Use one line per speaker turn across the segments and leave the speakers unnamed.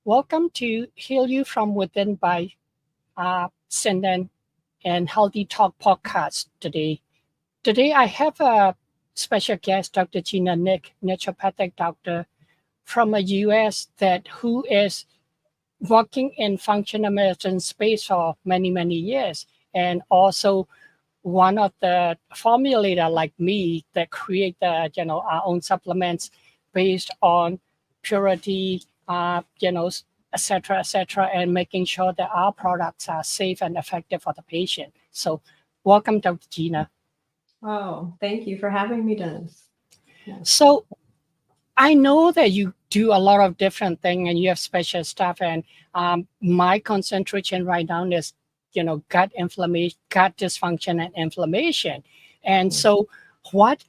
Welcome to Heal You from Within by Sinden and Healthy Talk podcast today. Today, I have a special guest, Dr. Gina Nick, naturopathic doctor from the US that who is working in functional medicine space for many, many years, and also one of the formulator like me that create our own supplements based on purity, et cetera, and making sure that our products are safe and effective for the patient. So welcome, Dr. Gina.
Oh, thank you for having me, Dennis.
Yes. So I know that you do a lot of different things and you have special stuff. And my concentration right now is, gut inflammation, gut dysfunction, and inflammation. And so, what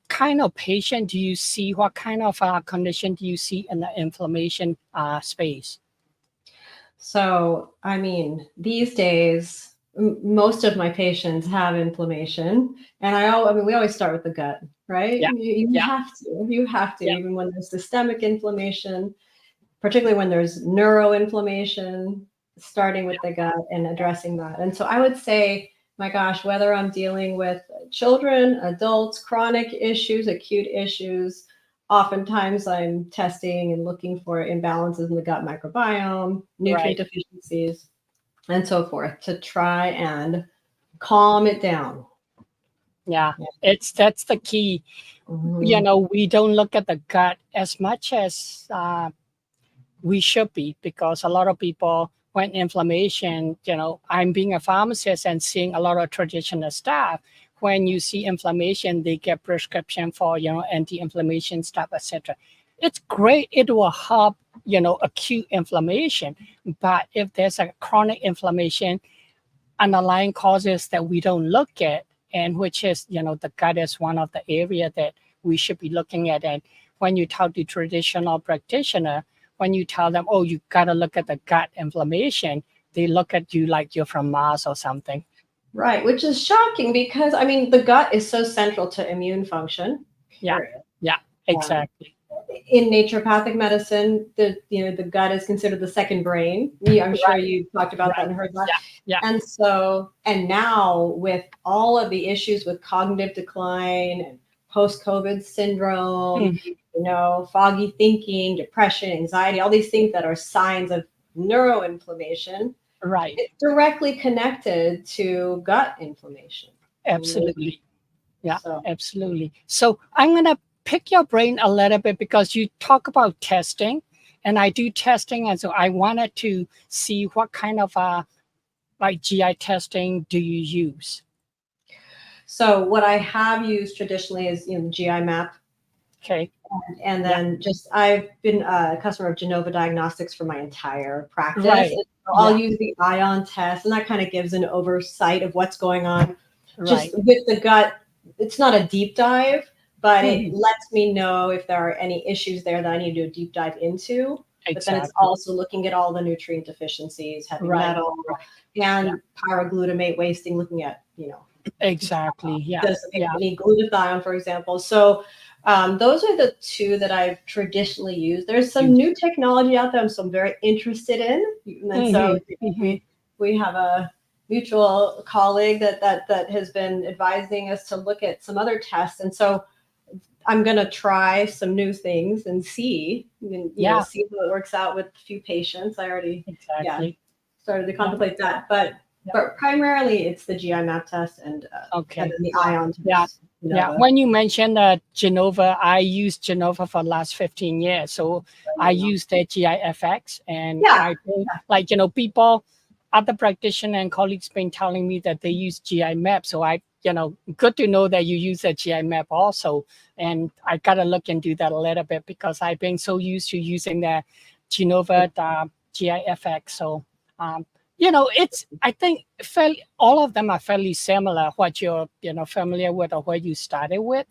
kind of patient do you see? What kind of condition do you see in the inflammation space?
So, I mean, these days, most of my patients have inflammation, and I mean, we always start with the gut, right?
Yeah.
You have to, even when there's systemic inflammation, particularly when there's neuroinflammation, starting with the gut and addressing that. And so I would say, my gosh, whether I'm dealing with children, adults, chronic issues, acute issues, oftentimes I'm testing and looking for imbalances in the gut microbiome, nutrient deficiencies, and so forth to try and calm it down.
Yeah. That's the key. Mm-hmm. We don't look at the gut as much as we should be, because a lot of people, when inflammation, I'm being a pharmacist and seeing a lot of traditional stuff. When you see inflammation, they get prescription for, anti-inflammation stuff, etc. It's great. It will help, acute inflammation. But if there's a chronic inflammation, underlying causes that we don't look at, and which is, the gut is one of the area that we should be looking at. And when you talk to traditional practitioner, when you tell them, oh, you got to look at the gut inflammation, they look at you like you're from Mars or something.
Right, which is shocking because, I mean, the gut is so central to immune function.
Yeah, exactly.
In naturopathic medicine, the gut is considered the second brain. I'm sure you talked about that and heard that.
Yeah.
And so, and now with all of the issues with cognitive decline and post-COVID syndrome, foggy thinking, depression, anxiety, all these things that are signs of neuroinflammation, it's directly connected to gut inflammation.
Absolutely. Absolutely. So I'm going to pick your brain a little bit because you talk about testing, and I do testing. And so I wanted to see what kind of GI testing do you use?
So what I have used traditionally is GI map.
Okay.
And then I've been a customer of Genova Diagnostics for my entire practice. So I'll use the ion test, and that kind of gives an oversight of what's going on. Just with the gut, it's not a deep dive, but it lets me know if there are any issues there that I need to do a deep dive into. Exactly. But then it's also looking at all the nutrient deficiencies, heavy metal, and pyroglutamate wasting, looking at,
Exactly.
Does the patient need glutathione, for example? So those are the two that I've traditionally used. There's some new technology out there I'm very interested in. And so we have a mutual colleague that has been advising us to look at some other tests. And so I'm going to try some new things and see how it works out with a few patients. I already started to contemplate that. But primarily it's the GI map test and then the ion test.
When you mentioned Genova, I used Genova for the last 15 years. So I use their GIFX, and I think, people, other practitioners and colleagues been telling me that they use GI map. So good to know that you use a GI map also. And I got to look into that a little bit because I've been so used to using the Genova GIFX. So, it's, I think, all of them are fairly similar, what you're, familiar with or what you started with.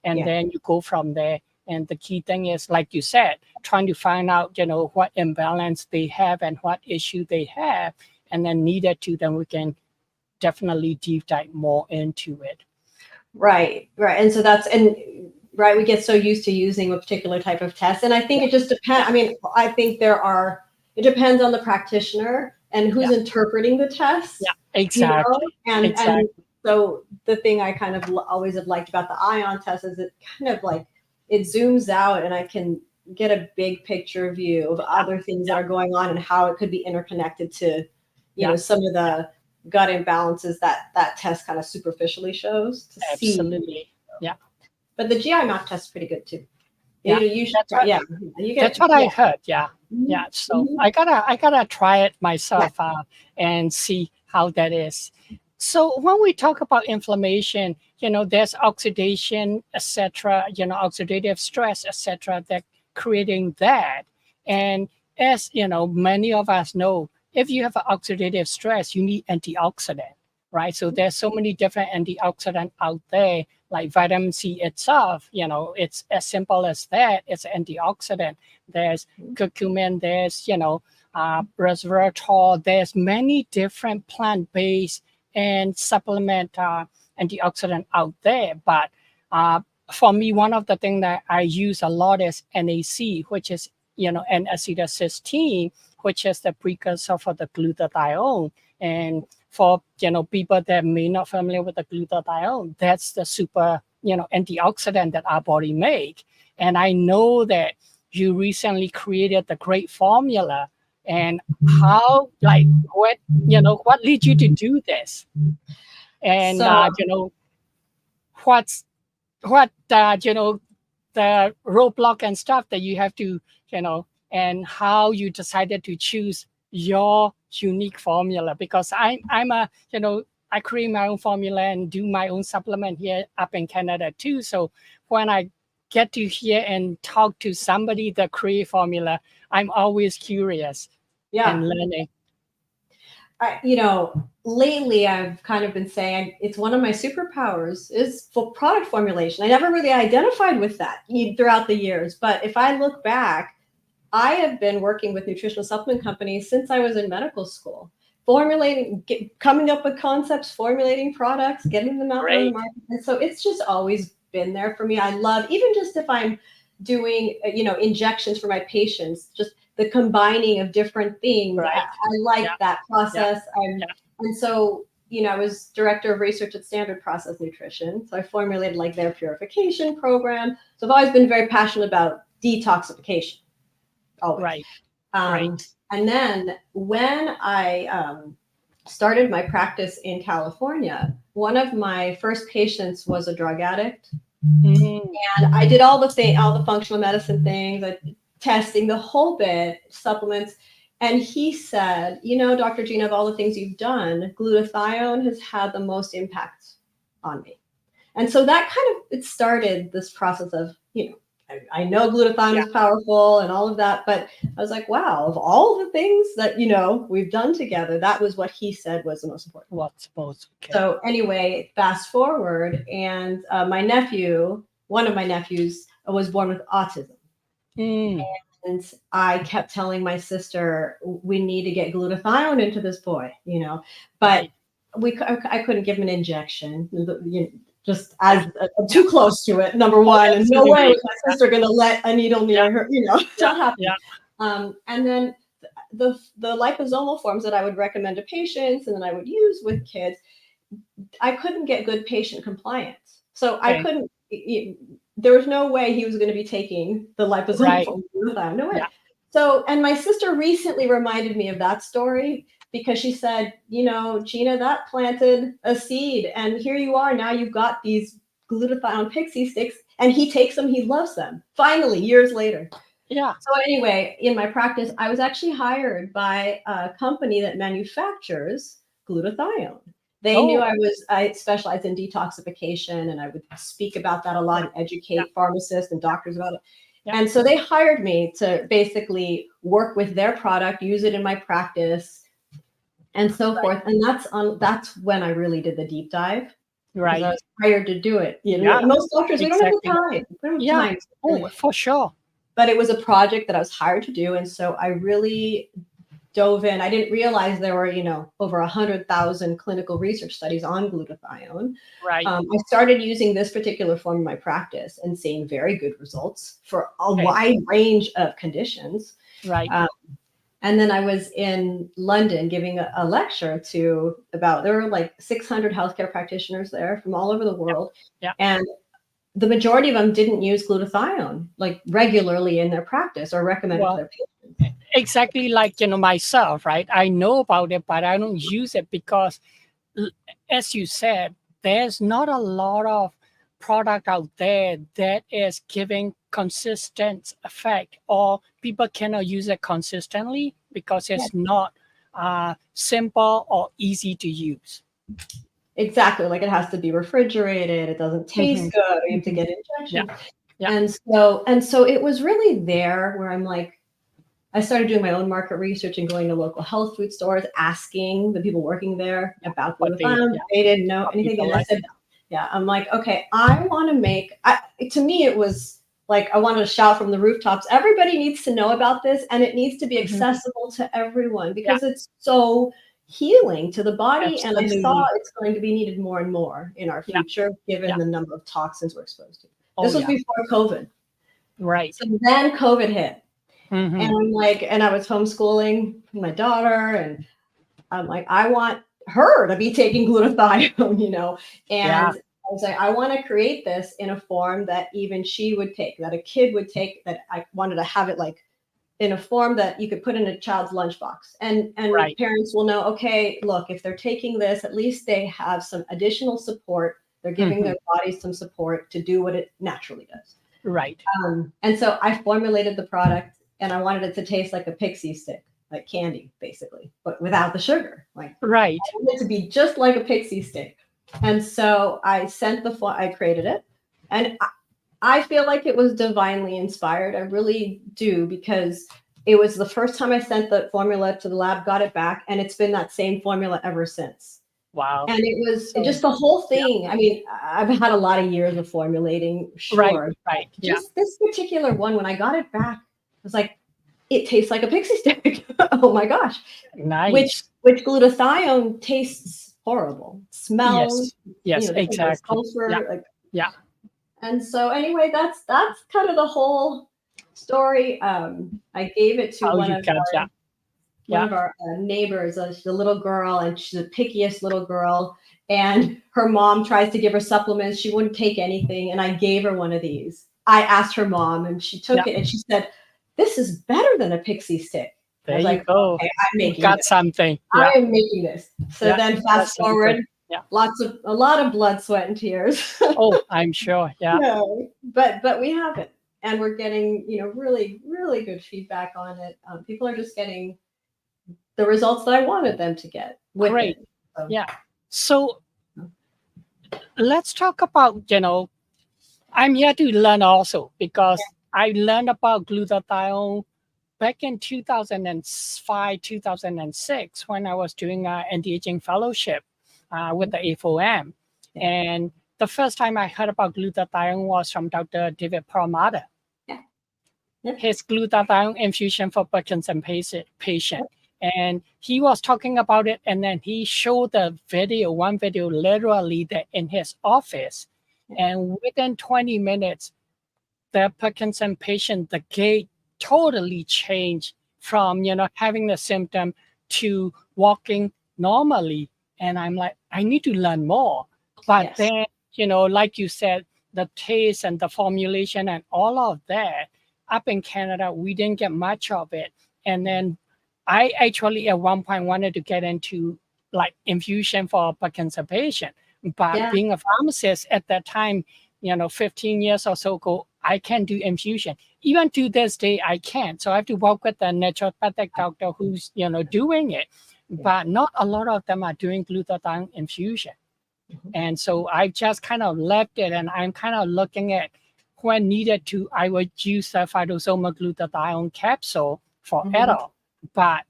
And then you go from there. And the key thing is, like you said, trying to find out, what imbalance they have and what issue they have. And then needed to, then we can definitely deep dive more into it.
Right. And so we get so used to using a particular type of test. And I think it just depends. I mean, I think there are it depends on the practitioner and who's interpreting the test.
Yeah, exactly.
And so the thing I kind of always have liked about the ion test is it kind of like it zooms out and I can get a big picture view of other things that are going on and how it could be interconnected to, you know, some of the gut imbalances that test kind of superficially shows to
Absolutely.
see. But the GI map test is pretty good too.
Yeah, that's what I heard. Yeah. So I gotta try it myself and see how that is. So when we talk about inflammation, you know, there's oxidation, etc. You know, oxidative stress, etc. That creating that. And as you know, many of us know, if you have an oxidative stress, you need antioxidant, right? So there's so many different antioxidants out there, like vitamin C itself. You know, it's as simple as that. It's an antioxidant. There's curcumin. There's resveratrol. There's many different plant-based and supplement antioxidant out there. But for me, one of the things that I use a lot is NAC, which is, you know, N-acetylcysteine, which is the precursor for the glutathione. And for, you know, people that may not familiar with the glutathione, that's the super, you know, antioxidant that our body make. And I know that you recently created the great formula. And how, like, what, you know, what led you to do this? And, you know, you know, the roadblock and stuff that you have to, you know, and how you decided to choose your unique formula. Because I'm a, you know, I create my own formula and do my own supplement here up in Canada too. So when I get to hear and talk to somebody that create formula, I'm always curious and learning.
You know, lately I've kind of been saying it's one of my superpowers is for product formulation. I never really identified with that throughout the years, but if I look back, I have been working with nutritional supplement companies since I was in medical school, formulating, coming up with concepts, formulating products, getting them out on the market. And so it's just always been there for me. I love, even just if I'm doing, you know, injections for my patients, just the combining of different things. I like that process. And so, you know, I was director of research at Standard Process Nutrition. So I formulated like their purification program. So I've always been very passionate about detoxification. Always. And then when I started my practice in California, one of my first patients was a drug addict. And I did all the functional medicine things, testing, the whole bit, supplements. And he said, you know, Dr. Gina, of all the things you've done, glutathione has had the most impact on me. And so that kind of, it started this process of, you know, I know glutathione is powerful and all of that, but I was like, wow, of all the things that, you know, we've done together, that was what he said was the most important. So anyway, fast forward, and one of my nephews was born with autism. And I kept telling my sister, we need to get glutathione into this boy, you know, but I couldn't give him an injection. Just as too close to it, number one, and no way was my sister going to let a needle near her, you know, not happen. And then the liposomal forms that I would recommend to patients and then I would use with kids, I couldn't get good patient compliance. So I couldn't, there was no way he was going to be taking the liposomal form. No way. So, and my sister recently reminded me of that story, because she said, you know, Gina, that planted a seed, and here you are. Now you've got these glutathione pixie sticks, and he takes them. He loves them. Finally, years later. So anyway, in my practice, I was actually hired by a company that manufactures glutathione. They knew I specialized in detoxification, and I would speak about that a lot and educate pharmacists and doctors about it. And so they hired me to basically work with their product, use it in my practice, and so forth. And that's when I really did the deep dive. I was hired to do it. You know, most doctors, we don't have the time. We don't have time.
For sure.
But it was a project that I was hired to do. And so I really dove in. I didn't realize there were, you know, over 100,000 clinical research studies on glutathione. I started using this particular form in my practice and seeing very good results for a wide range of conditions. And then I was in London giving a lecture to there were like 600 healthcare practitioners there from all over the world.
Yeah.
And the majority of them didn't use glutathione like regularly in their practice or recommended to their patients.
Exactly like, myself, right? I know about it, but I don't use it because, as you said, there's not a lot of product out there that is giving consistent effect, or people cannot use it consistently because it's not simple or easy to use.
Exactly. Like it has to be refrigerated. It doesn't taste good. You have to get injections.
Yeah.
And so it was really there where I'm like, I started doing my own market research and going to local health food stores, asking the people working there about glutathione. They didn't know anything. And I said, I'm like, okay, I want to make, to me, it was like, I wanted to shout from the rooftops, everybody needs to know about this, and it needs to be accessible to everyone because it's so healing to the body.
Absolutely.
And I saw it's going to be needed more and more in our future, given the number of toxins we're exposed to. This was before COVID.
Right.
So then COVID hit. And I'm like, and I was homeschooling my daughter, and I'm like, I want her to be taking glutathione, and I was like, I want to create this in a form that even she would take, that a kid would take, that I wanted to have it like in a form that you could put in a child's lunchbox. And parents will know, okay, look, if they're taking this, at least they have some additional support. They're giving their bodies some support to do what it naturally does.
Right.
And so I formulated the product, and I wanted it to taste like a pixie stick, like candy, basically, but without the sugar. Like, I wanted it to be just like a pixie stick. And so I I created it, and I feel like it was divinely inspired. I really do, because it was the first time I sent the formula to the lab, got it back, and it's been that same formula ever since.
Wow.
And it was just the whole thing. I mean, I've had a lot of years of formulating, sure.
Right.
Just this particular one, when I got it back, I was like, it tastes like a pixie stick. Oh my gosh.
Nice.
Which glutathione tastes horrible. Smells.
Yes, exactly.
Sulfur, And so anyway, that's kind of the whole story. I gave it to one of our neighbors. She's a little girl, and she's the pickiest little girl. And her mom tries to give her supplements. She wouldn't take anything. And I gave her one of these. I asked her mom, and she took it, and she said, "This is better than a pixie stick."
There you go.
Okay, I'm making
something.
I am making this. So then fast forward, a lot of blood, sweat, and tears.
Oh, I'm sure. Yeah.
No, but we have it, and we're getting, really, really good feedback on it. People are just getting the results that I wanted them to get.
Great. So let's talk about, I'm here to learn also, because I learned about glutathione back in 2005, 2006, when I was doing an anti-aging fellowship with the A4M. And the first time I heard about glutathione was from Dr. David Perlmutter. His glutathione infusion for Parkinson patient. And he was talking about it, and then he showed the one video literally that in his office. And within 20 minutes, the Parkinson patient, the gait totally changed from, having the symptom to walking normally. And I'm like, I need to learn more. But then, like you said, the taste and the formulation and all of that, up in Canada, we didn't get much of it. And then I actually at one point wanted to get into like infusion for Parkinson patient. But being a pharmacist at that time, 15 years or so ago, I can't do infusion. Even to this day, I can't. So I have to work with a naturopathic doctor who's, doing it. But not a lot of them are doing glutathione infusion. And so I just kind of left it, and I'm kind of looking at when needed to, I would use the phytosomal glutathione capsule for adult. But,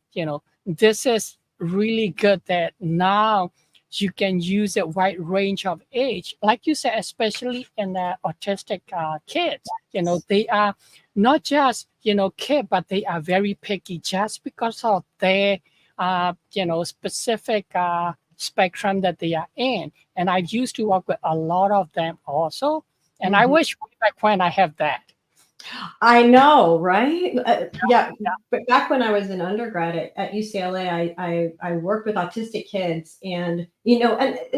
this is really good that now you can use a wide range of age. Like you said, especially in the autistic kids, they are not just, kids, but they are very picky just because of their, specific spectrum that they are in. And I used to work with a lot of them also. And I wish back when I have that.
I know, right? Yeah,
Yeah.
but back when I was an undergrad at UCLA, I worked with autistic kids, and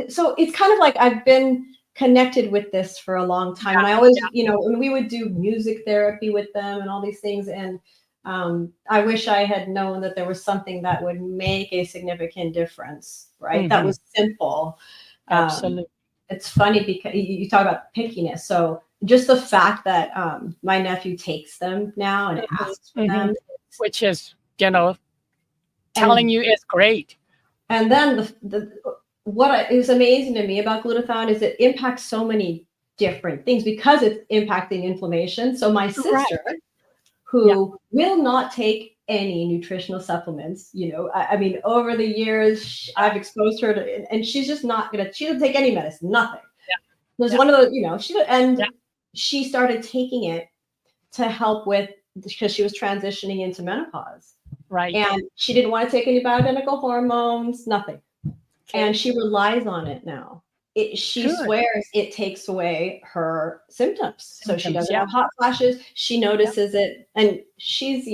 so it's kind of like I've been connected with this for a long time, and I always,
Yeah.
when we would do music therapy with them and all these things, and I wish I had known that there was something that would make a significant difference, right? That
Hmm.
was simple. Um,
Absolutely.
it's funny because you talk about pickiness. So just the fact that my nephew takes them now and asks for
Hmm.
them,
Which is, telling
and
you it's great.
then is amazing to me about glutathione is it impacts so many different things because it's impacting inflammation. So my sister,
Right. Yeah.
who will not take any nutritional supplements. I mean, over the years, I've exposed her to, and she's just not gonna. She doesn't take any medicine, nothing.
Yeah.
There's
Yeah.
one of those,
Yeah.
she started taking it to help with because she was transitioning into menopause,
Right.
and she didn't want to take any bioidentical hormones, nothing, and
Okay.
she relies on it now. She
Good.
swears it takes away her symptoms, so she
Symptoms.
doesn't
Yeah.
have hot flashes. She
Yeah.
notices it, and she's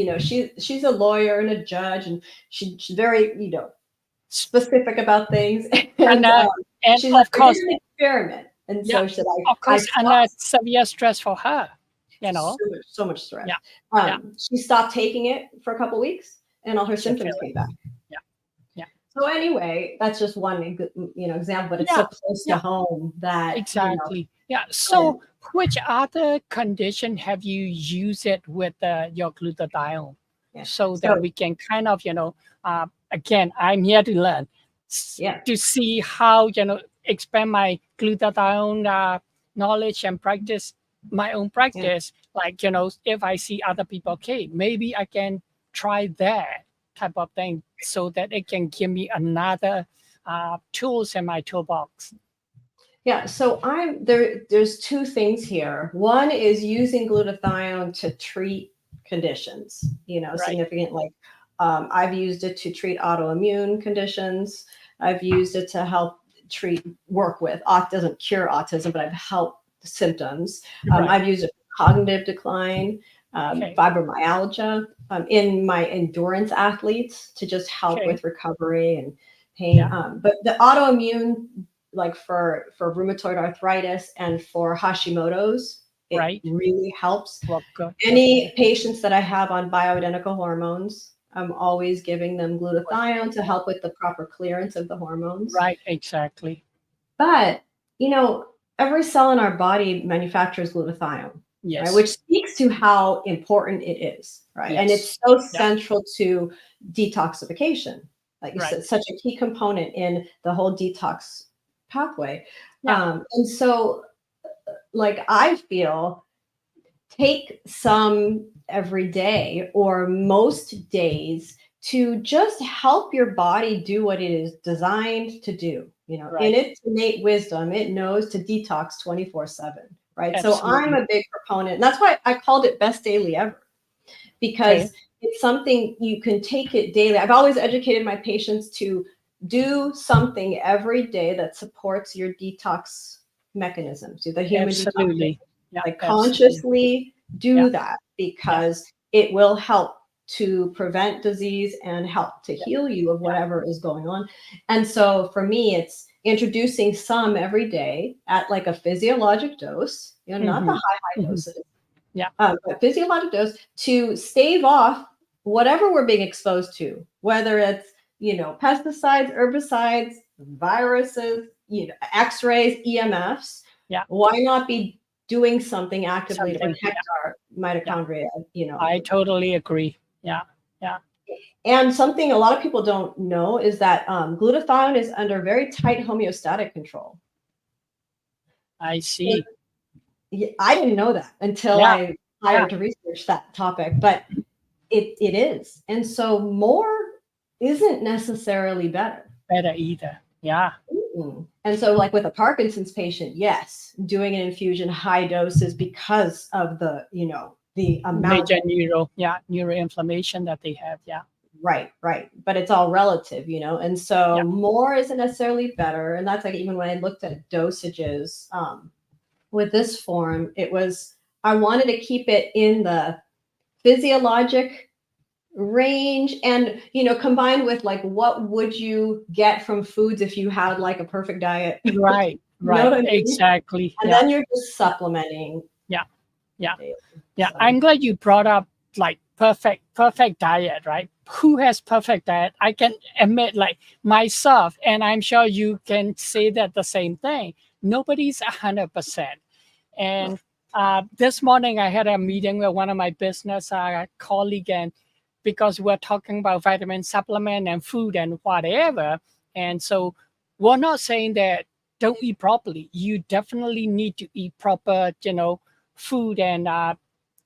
a lawyer and a judge, and she's very specific about things,
And
and
and
she's like,
of
I did
course,
an experiment, and
yeah,
so she said,
of
I
course, and
stopped.
severe stress for her. You
So
know.
much, so much stress.
Yeah. Yeah.
She stopped taking it for a couple weeks, and all her
She feel
symptoms
it.
came back.
Yeah. Yeah.
So anyway, that's just one example, but it's
Yeah.
so close to
Yeah.
home that
Exactly. Yeah.
and
So, which other condition have you used it with your glutathione,
yeah.
so that
So
we can kind of, again, I'm here to learn,
yeah,
to see how, expand my glutathione knowledge and practice my own
yeah.
practice. Like, if I see other people, okay, maybe I can try that type of thing, so that it can give me another tools in my toolbox.
Yeah, so I'm there. There's two things here. One is using glutathione to treat conditions,
Right.
significant. Like I've used it to treat autoimmune conditions. I've used it to help work with. Doesn't cure autism, but I've helped the symptoms.
Right.
I've used it for cognitive decline,
Okay.
fibromyalgia, in my endurance athletes to just help
Okay.
with recovery and pain.
Yeah.
But the autoimmune, like for rheumatoid arthritis and for Hashimoto's, it
Right.
really helps.
Well, good.
Any
Okay.
patients that I have on bioidentical hormones, I'm always giving them
Good.
glutathione to help with the proper clearance of the hormones.
Right. Exactly.
But, you know, every cell in our body manufactures glutathione, right?
Yes.
Which speaks to how important it is, right? And
Yes.
it's so
Yeah.
central to detoxification. Like you
Right.
said, such a key component in the whole detox pathway.
Yeah.
And so, like, I feel take some every day or most days to just help your body do what it is designed to do. In
Right.
its innate wisdom, it knows to detox 24/7, right? So I'm
Absolutely.
a big proponent. And that's why I called it best daily ever,
Okay.
because it's something you can take it daily. I've always educated my patients to do something every day that supports your detox mechanisms, the human detox,
Absolutely. Yeah.
like
Absolutely.
consciously
Yeah.
do that
Yeah.
because it will help to prevent disease and help to
Yeah.
heal you of
Yeah.
whatever is going on. And so for me, it's introducing some every day at like a physiologic dose, not the
Mm-hmm.
high
Hmm.
doses,
Yeah.
but physiologic dose to stave off whatever we're being exposed to, whether it's, pesticides, herbicides, viruses, x-rays, EMFs.
Yeah.
Why not be doing something actively to
Something.
protect
Yeah.
our
Yeah.
mitochondria,
I totally agree. Yeah. Yeah.
and something a lot of people don't know is that glutathione is under very tight homeostatic control.
I see.
I didn't know that until
Yeah.
I
Yeah.
hired to research that topic, but it is. And so more isn't necessarily better.
Better either. Yeah.
And so, like with a Parkinson's patient, yes, doing an infusion high doses because of the amount.
Major neuroinflammation that they have. Yeah.
Right, right. But it's all relative, and so
Yeah.
more isn't necessarily better. And that's like even when I looked at dosages with this form, it was I wanted to keep it in the physiologic range, and combined with like what would you get from foods if you had like a perfect diet.
Right,
You know
right,
what I mean?
exactly.
And
Yeah,
then you're just supplementing
yeah, yeah,
daily.
yeah.
So
I'm glad you brought up like perfect diet, right? Who has perfect diet? I can admit, like myself, and I'm sure you can say that the same thing. Nobody's 100%. And this morning I had a meeting with one of my business colleague, and because we're talking about vitamin supplement and food and whatever, and so we're not saying that don't eat properly. You definitely need to eat proper, food and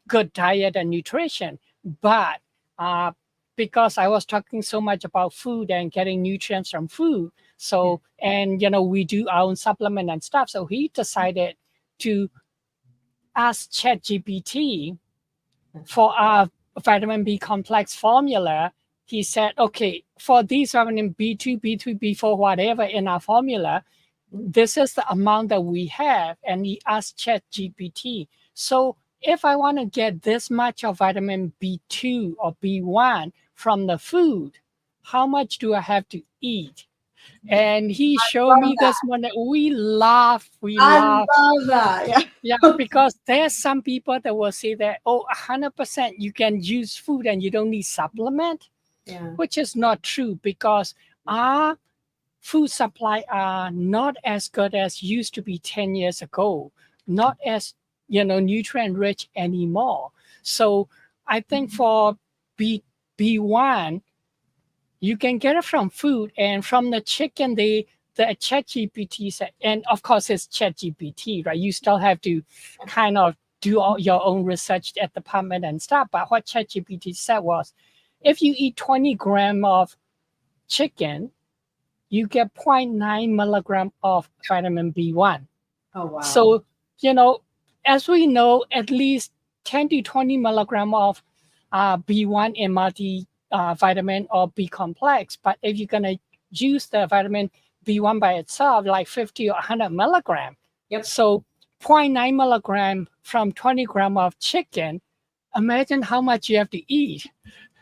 good diet and nutrition. But uh, because I was talking so much about food and getting nutrients from food, so and we do our own supplement and stuff. So he decided to ask ChatGPT for our vitamin B complex formula. He said, okay, for these vitamin B2, B3, B4, whatever in our formula, this is the amount that we have. And he asked ChatGPT. So if I want to get this much of vitamin B2 or B1 from the food, how much do I have to eat? And he showed
love
me
that.
this one. We laugh, we
I
laugh.
love that. Yeah.
Yeah, because there's some people that will say that, oh, 100% you can use food and you don't need supplement,
Yeah.
which is not true because our food supply are not as good as used to be 10 years ago, not as, nutrient rich anymore. So I think for B, B1, you can get it from food and from the chicken. The ChatGPT said, and of course it's ChatGPT, right? You still have to kind of do all your own research at the department and stuff. But what ChatGPT said was, if you eat 20 gram of chicken, you get zero point 0.9 milligram of vitamin B1.
Oh wow.
So, as we know, at least 10 to 20 milligram of B1 in multi vitamin or B complex. But if you're going to use the vitamin B1 by itself, like 50 or 100 milligram.
Yep.
So 0.9 milligram from 20 gram of chicken, imagine how much you have to eat.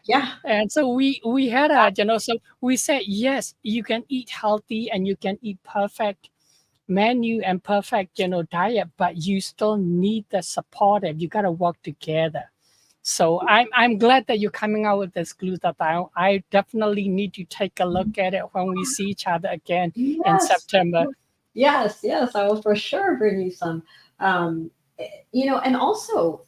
Yeah.
And so we had so we said, yes, you can eat healthy and you can eat perfect menu and perfect diet, but you still need the supportive. You got to work together. So I'm glad that you're coming out with this glutathione. I definitely need to take a look at it when we see each other again in September.
Yes, I will for sure bring you some. And also,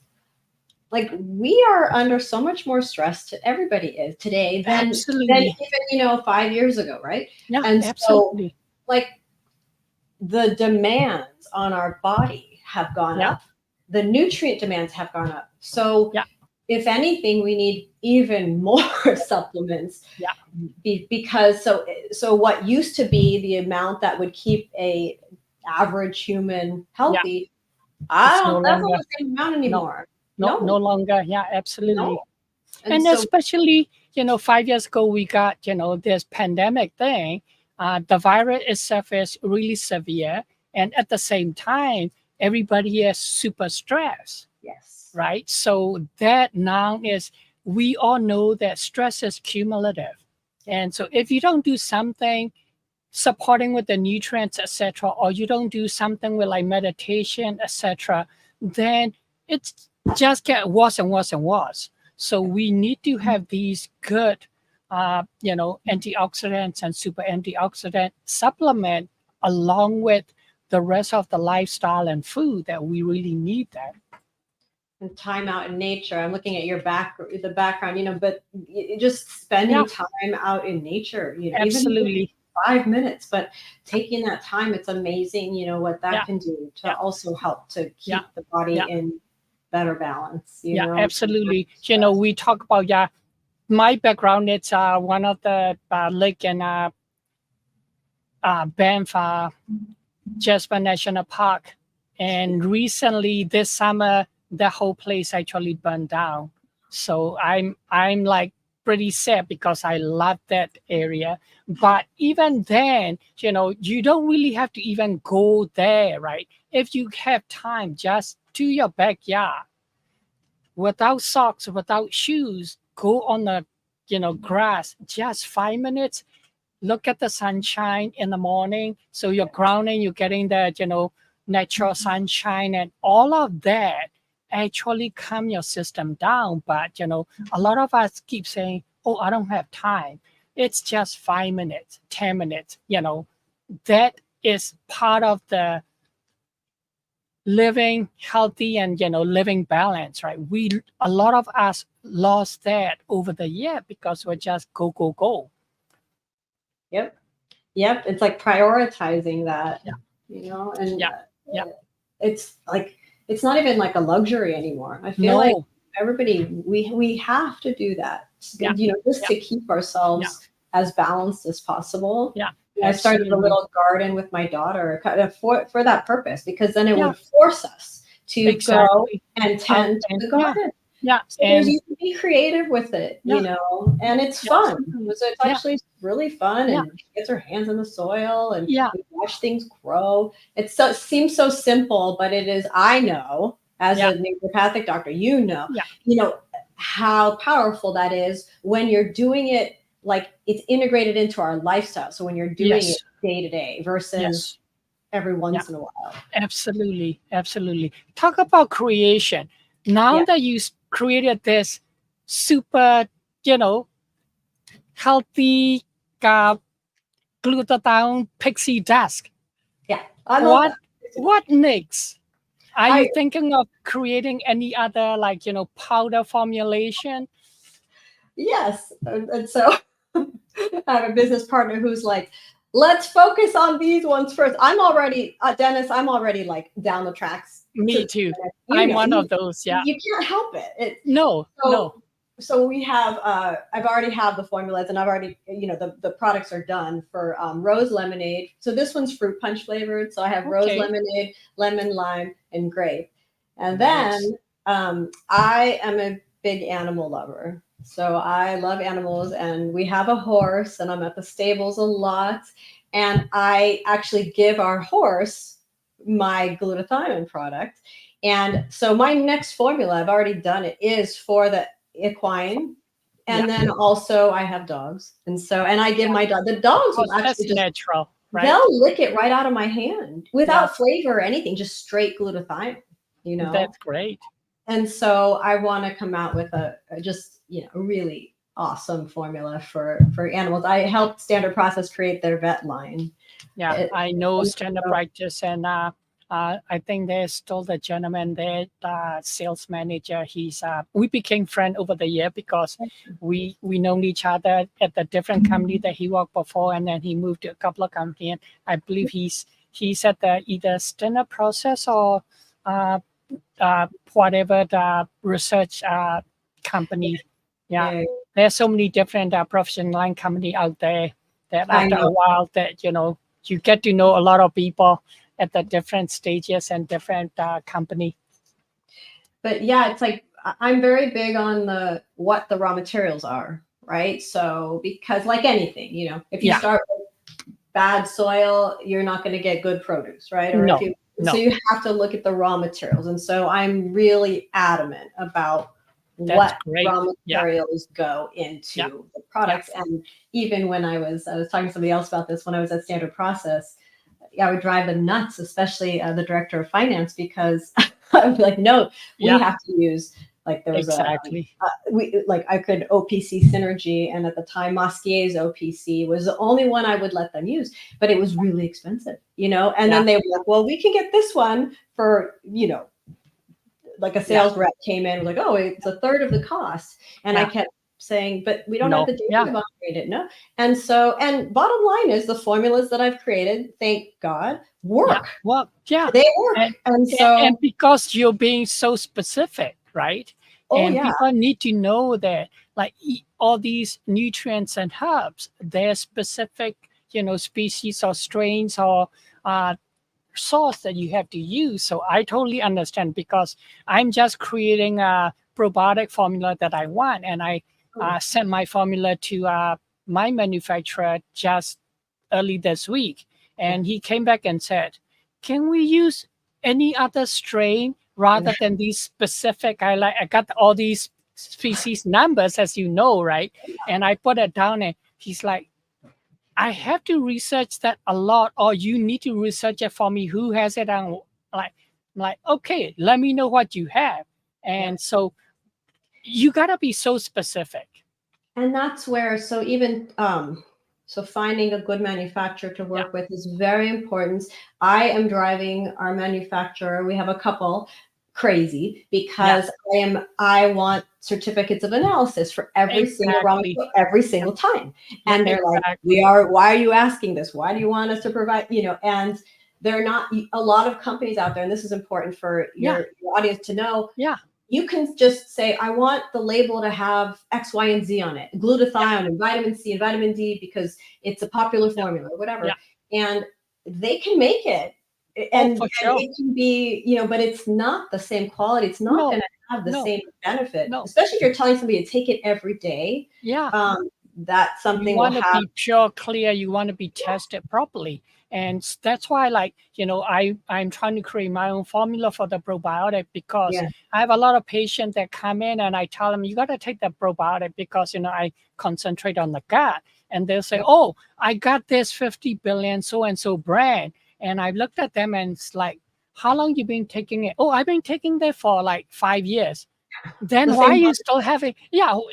like, we are under so much more stress. Everybody is today than
Absolutely.
even 5 years ago, right?
Yeah,
And
absolutely.
so, like, the demands on our body have gone
Yeah.
up. The nutrient demands have gone up. So
Yeah.
if anything, we need even more supplements.
Yeah.
Because so what used to be the amount that would keep a average human healthy,
It's no
that's not
longer.
the same amount anymore.
No
No,
longer. Yeah, absolutely.
no. And
And
so
especially, 5 years ago, we got, this pandemic thing. The virus itself is really severe. And at the same time, everybody is super stressed,
yes.
right? So that now is, we all know that stress is cumulative. And so if you don't do something supporting with the nutrients, etc., or you don't do something with like meditation, etc., then it's just get worse and worse and worse. So we need to have these good, antioxidants and super antioxidant supplement along with the rest of the lifestyle and food that we really need there.
And time out in nature. I'm looking at the background, but just spending time out in nature,
Absolutely.
even 5 minutes, but taking that time, it's amazing, what that can do to also help to keep the body in better balance.
Absolutely. We talk about, my background, it's one of the lake and Banff Jasper National Park. And recently this summer, the whole place actually burned down. So I'm like pretty sad because I love that area. But even then, you don't really have to even go there, right? If you have time, just to your backyard without socks, without shoes, go on the, grass, just 5 minutes, look at the sunshine in the morning. So you're grounding, you're getting the, natural sunshine, and all of that actually calm your system down. But, a lot of us keep saying, oh, I don't have time. It's just 5 minutes, 10 minutes, that is part of the living healthy and, living balance, right? A lot of us lost that over the year because we're just go, go, go.
Yep. It's like prioritizing that, and it's like, it's not even like a luxury anymore. I feel like everybody, we have to do that, just to keep ourselves as balanced as possible. I started a little garden with my daughter kind of for that purpose, because then it would force us to go and tend to the garden. So and you can be creative with it, and it's fun. So it's actually really fun, and she gets her hands in the soil, and we watch things grow. It seems so simple, but it is. I know, as a naturopathic doctor, how powerful that is when you're doing it, like it's integrated into our lifestyle. So when you're doing it day to day versus every once in a while.
Absolutely. Talk about creation. Now that you created this super, healthy glutathione pixie dust. What next? Are you thinking of creating any other, like, powder formulation?
Yes. And so I have a business partner who's like, let's focus on these ones first. I'm already, Dennis, I'm already like down the tracks.
Me too. I'm one of those. Yeah.
You can't help it.
No.
So we have, I've already have the formulas, and I've already, the products are done for rose lemonade. So this one's fruit punch flavored. So I have rose lemonade, lemon, lime, and grape. And then I am a big animal lover. So I love animals, and we have a horse, and I'm at the stables a lot. And I actually give our horse my glutathione product. And so my next formula, I've already done it, is for the equine. And then also I have dogs. And so, and I give my dog, the dogs will actually just
natural, right?
They'll lick it right out of my hand without flavor or anything, just straight glutathione,
That's great.
And so I want to come out with a really awesome formula for animals. I helped Standard Process create their vet line.
I know Standard Practice, and I think there's still the gentleman there, the sales manager. We became friends over the year because we known each other at the different company that he worked before, and then he moved to a couple of companies. And I believe he's at the either Standard Process or whatever the research company. There's so many different professional line company out there that after a while that you get to know a lot of people at the different stages and different company.
But it's like I'm very big on what the raw materials are, right? So because like anything, if you start with bad soil, you're not going to get good produce, right? Or so you have to look at the raw materials. And so I'm really adamant about what raw materials go into the products. And even when I was talking to somebody else about this, when I was at Standard Process, I would drive them nuts, especially the director of finance, because I would be like, no, we have to use, like there was I could OPC Synergy, and at the time Mosquier's OPC was the only one I would let them use, but it was really expensive, and then they were like, well, we can get this one for, like a sales rep came in like, oh, it's a third of the cost. And I kept saying, but we don't have the data to validate it. No. And so, and bottom line is the formulas that I've created, thank God, work. They work.
And because you're being so specific, right? People need to know that, like, all these nutrients and herbs, they're specific, species or strains or source that you have to use. So I totally understand, because I'm just creating a probiotic formula that I want, and I sent my formula to my manufacturer just early this week, and he came back and said, can we use any other strain rather than these specific. I got all these species numbers, as you know, right? And I put it down, and he's like, I have to research that a lot, or you need to research it for me. Who has it? And like, okay, let me know what you have. And so you gotta be so specific.
And that's where, so even so finding a good manufacturer to work with is very important. I am driving our manufacturer. We have a couple crazy because I want certificates of analysis for every single raw material every single time. And they're like, why are you asking this? Why do you want us to provide, and they're not, a lot of companies out there, and this is important for your audience to know. You can just say, I want the label to have X, Y, and Z on it, glutathione and vitamin C and vitamin D, because it's a popular formula or whatever. And they can make it. And it can be, but it's not the same quality. It's not going to have the same benefit, especially if you're telling somebody to take it every day. That's something
you want to be pure, clear. You want to be tested properly. And that's why, I'm trying to create my own formula for the probiotic, because I have a lot of patients that come in and I tell them, you got to take the probiotic because, I concentrate on the gut. And they'll say, oh, I got this 50 billion so-and-so brand. And I looked at them and it's like, how long you been taking it? Oh, I've been taking that for like 5 years. Then why are you still having,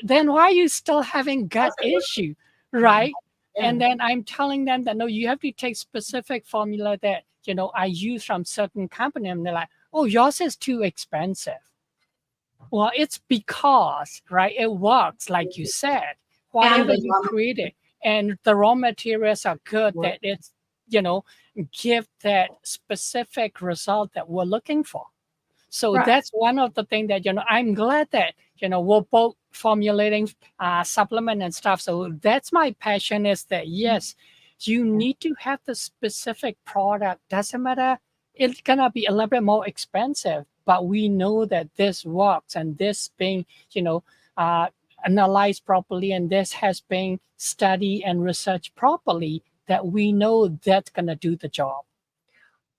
then why are you still having gut issue, right? And then I'm telling them that, no, you have to take specific formula that, I use from certain company. And they're like, oh, yours is too expensive. Well, it's because, right, it works, like you said, whatever you created, and the raw materials are good, that it's, give that specific result that we're looking for. So that's one of the things that, I'm glad that, we're both formulating supplement and stuff. So that's my passion, is that, yes, you need to have the specific product. Doesn't matter. It's going to be a little bit more expensive, but we know that this works, and this being, analyzed properly, and this has been studied and researched properly, that we know that's going to do the job.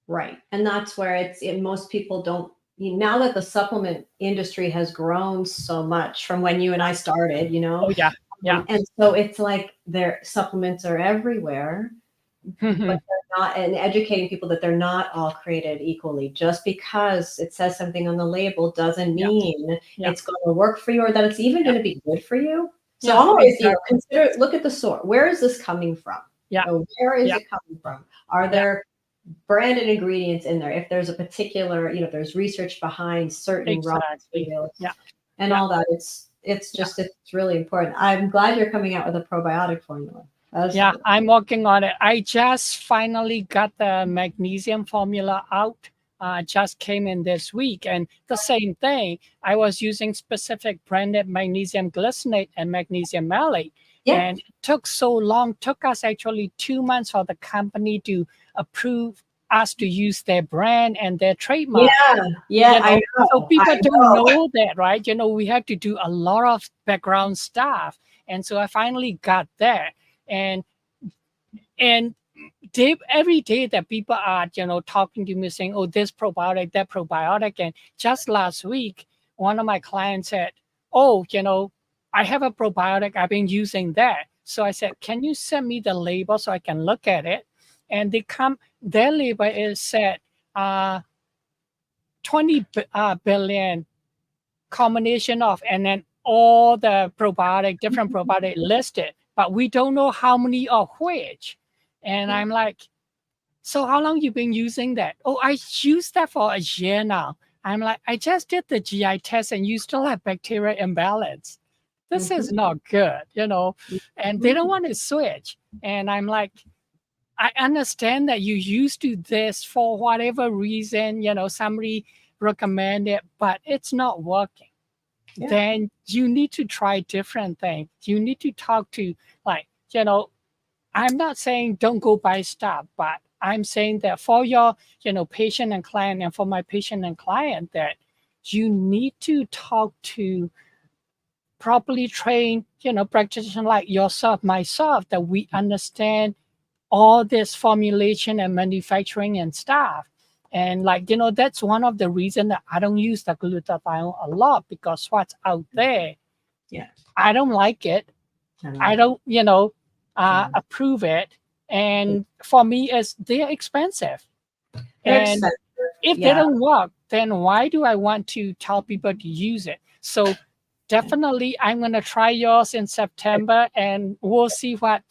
Right. And that's where most people don't, now that the supplement industry has grown so much from when you and I started,
Oh, yeah.
And so it's like their supplements are everywhere, but they're not, and educating people that they're not all created equally. Just because it says something on the label doesn't mean it's going to work for you, or that it's even going to be good for you. So I'm always, look at the source. Where is this coming from? Where is it coming from? Are there branded ingredients in there? If there's a particular, there's research behind certain raw materials and all that, it's really important. I'm glad you're coming out with a probiotic formula.
I'm working on it. I just finally got the magnesium formula out. Just came in this week, and the same thing. I was using specific branded magnesium glycinate and magnesium malate. And it took so long, took us actually 2 months for the company to approve us to use their brand and their trademark.
I know.
So people don't know that, right? We have to do a lot of background stuff. And so I finally got that. And every day that people are, talking to me saying, oh, this probiotic, that probiotic. And just last week, one of my clients said, oh, I have a probiotic. I've been using that. So I said, can you send me the label so I can look at it? And their label is said 20 billion combination of, and then all the different probiotic listed, but we don't know how many of which. And I'm like, so how long you been using that? Oh, I used that for a year now. I'm like, I just did the GI test and you still have bacteria imbalance. This is not good, and they don't want to switch. And I'm like, I understand that you used to this for whatever reason, somebody recommended, but it's not working. Then you need to try different things. You need to talk to, I'm not saying don't go buy stuff, but I'm saying that for your, patient and client, and for my patient and client, that you need to talk to properly trained, practitioner like yourself, myself, that we understand all this formulation and manufacturing and stuff. And like, that's one of the reasons that I don't use the glutathione a lot, because what's out there,
Yeah.
I don't like it. I don't, approve it. And for me, they're expensive.
They're
And
expensive.
if they don't work, then why do I want to tell people to use it? So definitely, I'm going to try yours in September, and we'll see what,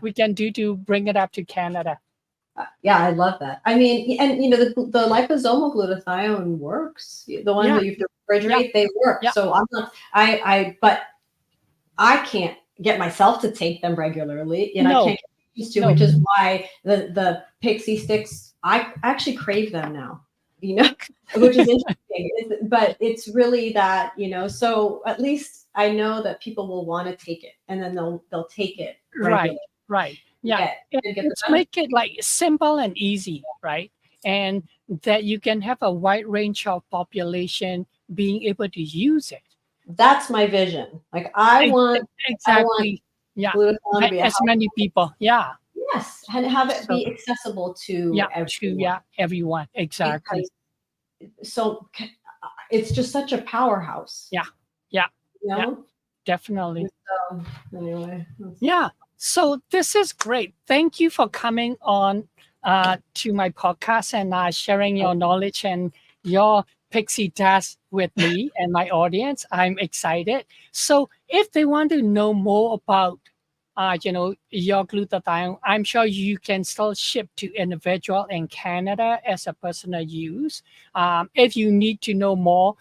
we can do to bring it up to Canada.
Yeah, I love that. I mean, and the liposomal glutathione works. The ones that you have to refrigerate, they work. So I'm not, but I can't get myself to take them regularly, and I can't get used to, which is why the pixie sticks, I actually crave them now, which is interesting. But it's really that, so at least I know that people will want to take it, and then they'll take it regularly.
Right. Yeah. Let's make it like simple and easy, right? And that you can have a wide range of population being able to use it.
That's my vision. Like I want
glutathione to be as many people. Yeah.
Yes, and have it be accessible to everyone.
Everyone. Exactly.
So it's just such a powerhouse.
Yeah. Definitely.
So anyway.
Yeah. So this is great. Thank you for coming on to my podcast and sharing your knowledge and your pixie dust with me and my audience. I'm excited. So if they want to know more about your glutathione, I'm sure you can still ship to individual in Canada as a personal use. If you need to know more,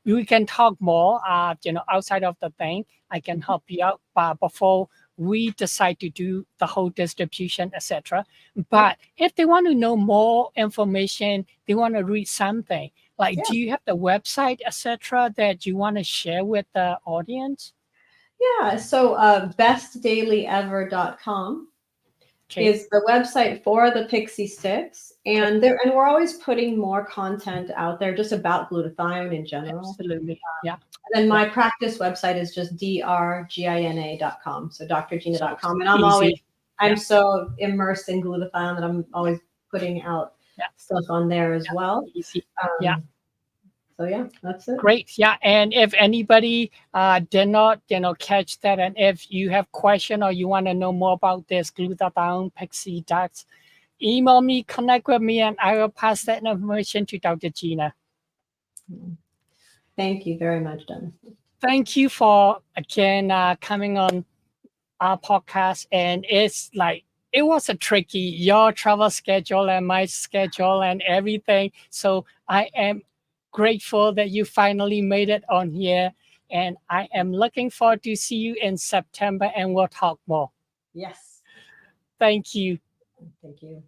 we can talk more, outside of the thing. I can help you out before we decide to do the whole distribution, etc. But if they want to know more information, they want to read something, like do you have the website, etc., that you want to share with the audience?
Yeah, so bestdailyever.com is the website for the pixie sticks, and we're always putting more content out there just about glutathione in general.
Absolutely.
And then my practice website is just drgina.com, so drgina.com, and I'm so immersed in glutathione that I'm always putting out stuff on there as well. So yeah, that's it.
Great. Yeah. And if anybody did not, catch that, and if you have question or you want to know more about this glutathione pixie dust, email me, connect with me, and I will pass that information to Dr. Gina.
Thank you very much, Dennis.
Thank you for again coming on our podcast. And it's like, it was a tricky, your travel schedule and my schedule and everything. So I am grateful that you finally made it on here. And I am looking forward to see you in September, and we'll talk more.
Yes.
Thank you.
Thank you.